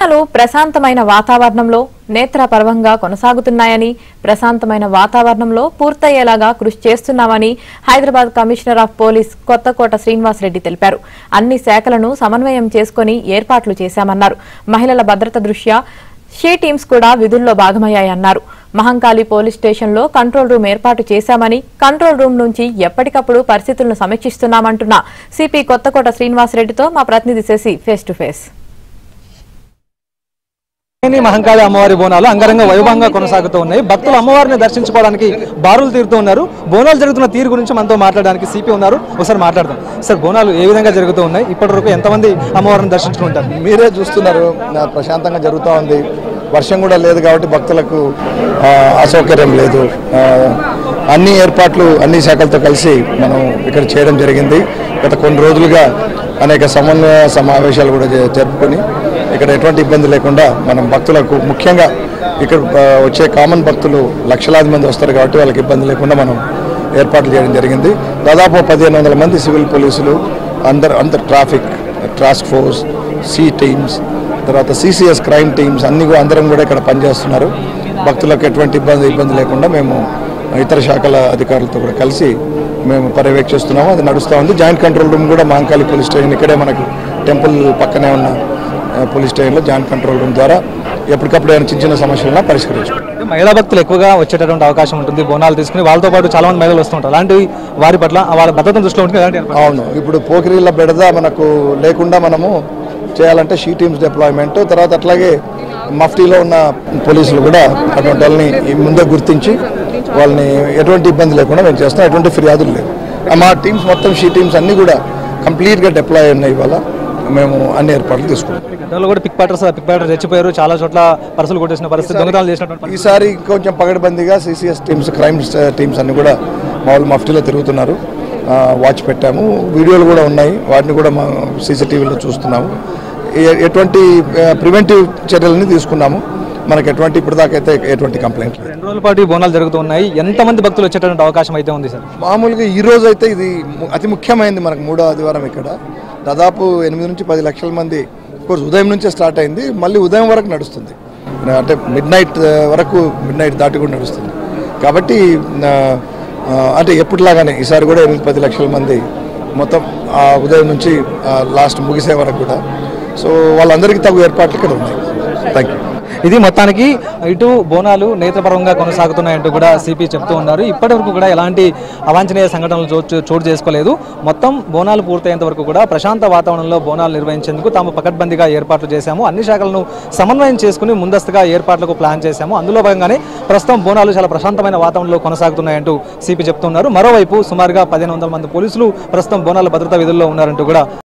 బోనాలు ప్రశాంతమైన వాతావరణంలో నేత్రపర్వంగా కొనసాగుతున్నాయని ప్రశాంతమైన వాతావరణంలో పూర్తయ్యేలాగా కృషి చేస్తున్నామని Hyderabad commissioner of police Kothakota Srinivas Reddy తెలిపారు. అన్ని శాఖలను సమన్వయం చేసుకుని ఏర్పాట్లు చేశామన్నారు. మహిళల భద్రత దృష్ట్యా షీ టీమ్స్ కూడా విధుల్లో భాగమయ్యాయన్నారు. మహంకాళి పోలీస్ స్టేషన్లో కంట్రోల్ రూమ్ ఏర్పాటు చేశామని కంట్రోల్ రూమ్ నుంచి ఎప్పటికప్పుడు పరిస్థితులను సమీక్షిస్తున్నామంటున్న సిపి కొత్తకోట శ్రీనివాస్ రెడ్డితో మా ప్రతినిధి Sashi face to face. Mahankali అమ్మవారి బోనాలు అంగరంగ వైభవంగా కొనసాగుతూ ఉన్నాయి. భక్తులు అమ్మవారిని దర్శించుకోవడానికి బారులు తీరుతూ ఉన్నారు. బోనాలు జరుగుతున్న తీరు గురించి మనతో మాట్లాడడానికి సిపి ఉన్నారు. ఒకసారి మాట్లాడదాం. సార్, బోనాలు ఏ విధంగా జరుగుతూ ఉన్నాయి? ఇప్పటి వరకు ఎంతమంది అమ్మవారిని దర్శించుకుంటారు? మీరే చూస్తున్నారు, ప్రశాంతంగా జరుగుతూ ఉంది. వర్షం కూడా లేదు కాబట్టి భక్తులకు అసౌకర్యం లేదు. అన్ని ఏర్పాట్లు అన్ని శాఖలతో కలిసి మనం ఇక్కడ చేయడం జరిగింది. గత కొన్ని రోజులుగా అనేక సమన్వయ సమావేశాలు కూడా జరుపుకొని ఇక్కడ ఎటువంటి ఇబ్బంది లేకుండా మనం భక్తులకు, ముఖ్యంగా ఇక్కడ వచ్చే కామన్ భక్తులు లక్షలాది మంది వస్తారు కాబట్టి వాళ్ళకి ఇబ్బంది లేకుండా మనం ఏర్పాట్లు చేయడం జరిగింది. దాదాపు 1500 మంది సివిల్ పోలీసులు, అందరు traffic task force, C teams, తర్వాత సిసిఎస్ క్రైమ్ టీమ్స్ అందరం కూడా ఇక్కడ పనిచేస్తున్నారు. భక్తులకు ఎటువంటి ఇబ్బంది లేకుండా మేము ఇతర శాఖల అధికారులతో కూడా కలిసి మేము పర్యవేక్షిస్తున్నాము. అది నడుస్తూ ఉంది. జాయింట్ కంట్రోల్ రూమ్ కూడా మహంకాళి పోలీస్ స్టేషన్, ఇక్కడే మనకు టెంపుల్ పక్కనే ఉన్న పోలీస్ స్టేషన్లో జాయింట్ కంట్రోల్ రూమ్ ద్వారా ఎప్పటికప్పుడు ఏమైనా చిన్న సమస్యలను పరిష్కరించుకుంటాం. మహిళా భక్తులు ఎక్కువగా వచ్చేటటువంటి అవకాశం ఉంటుంది. బోనాలు తీసుకుని వాళ్ళతో పాటు చాలా మంది మహిళలు వస్తుంటారు. అలాంటి వారి పట్ల వాళ్ళ భద్రతను దృష్టిలో ఉంటుంది. అవును, ఇప్పుడు పోకిరీల బెడద మనకు లేకుండా మనము చేయాలంటే షీ టీమ్స్ డిప్లాయ్మెంట్, తర్వాత అట్లాగే మఫ్టీలో ఉన్న పోలీసులు కూడా అటువంటి వాళ్ళని ముందే గుర్తించి వాళ్ళని ఎటువంటి ఇబ్బంది లేకుండా మేము చేస్తాం. ఎటువంటి ఫిర్యాదులు లేవు. మా టీమ్స్ మొత్తం షీ టీమ్స్ అన్నీ కూడా కంప్లీట్గా డిప్లాయ్ ఉన్నాయి. ఇవాళ మేము అన్ని ఏర్పాట్లు తీసుకున్నాం. గతంలో కూడా పిక్ ప్యాటర్స్ రెచ్చిపోయారు, చాలా చోట్ల పర్సులు కొట్టేసిన పరిస్థితి, దొంగతనాలు చేసినటువంటి. ఈసారి కొంచెం పగడబందీగా సిసిఎస్ టీమ్స్, క్రైమ్ టీమ్స్ అన్ని కూడా మామూలు మఫ్టీలో తిరుగుతున్నారు. వాచ్ పెట్టాము, వీడియోలు కూడా ఉన్నాయి, వాటిని కూడా మా సీసీటీవీలో చూస్తున్నాము. ఎటువంటి ప్రివెంటివ్ చర్యలని తీసుకున్నాము. మనకి ఇప్పటిదాకైతే ఎటువంటి కంప్లైంట్ లేదు. 2 రోజుల పాటు బోనాలు జరుగుతూ ఉన్నాయి. ఎంతమంది భక్తులు వచ్చేటువంటి అవకాశం అయితే ఉంది సార్? మామూలుగా ఈ రోజు అయితే ఇది అతి ముఖ్యమైనది. మనకు 3వ ఆదివారం ఇక్కడ దాదాపు 8 నుంచి 10 లక్షల మంది. కోర్స్ ఉదయం నుంచే స్టార్ట్ అయింది, మళ్ళీ ఉదయం వరకు నడుస్తుంది. అంటే మిడ్ నైట్ దాటి కూడా నడుస్తుంది. కాబట్టి అంటే ఎప్పటిలాగానే ఈసారి కూడా 8-10 లక్షల మంది మొత్తం ఉదయం నుంచి లాస్ట్ ముగిసే వరకు కూడా. సో వాళ్ళందరికీ తగు ఏర్పాట్లు ఇక్కడ ఉన్నాయి. Thank you. ఇది మొత్తానికి ఇటు బోనాలు నేత్రపరంగా కొనసాగుతున్నాయంటూ కూడా సిపి చెప్తూ ఉన్నారు. ఇప్పటి వరకు కూడా ఎలాంటి అవాంఛనీయ సంఘటనలు చోటు చేసుకోలేదు. మొత్తం బోనాలు పూర్తయ్యేంత వరకు కూడా ప్రశాంత వాతావరణంలో బోనాలు నిర్వహించేందుకు తాము పకడ్బందీగా ఏర్పాట్లు చేశాము. అన్ని శాఖలను సమన్వయం చేసుకుని ముందస్తుగా ఏర్పాట్లకు ప్లాన్ చేశాము. అందులో భాగంగానే ప్రస్తుతం బోనాలు చాలా ప్రశాంతమైన వాతావరణంలో కొనసాగుతున్నాయంటూ సిపి చెప్తున్నారు. మరోవైపు సుమారుగా 1500 మంది పోలీసులు ప్రస్తుతం బోనాల భద్రతా విధుల్లో ఉన్నారంటూ కూడా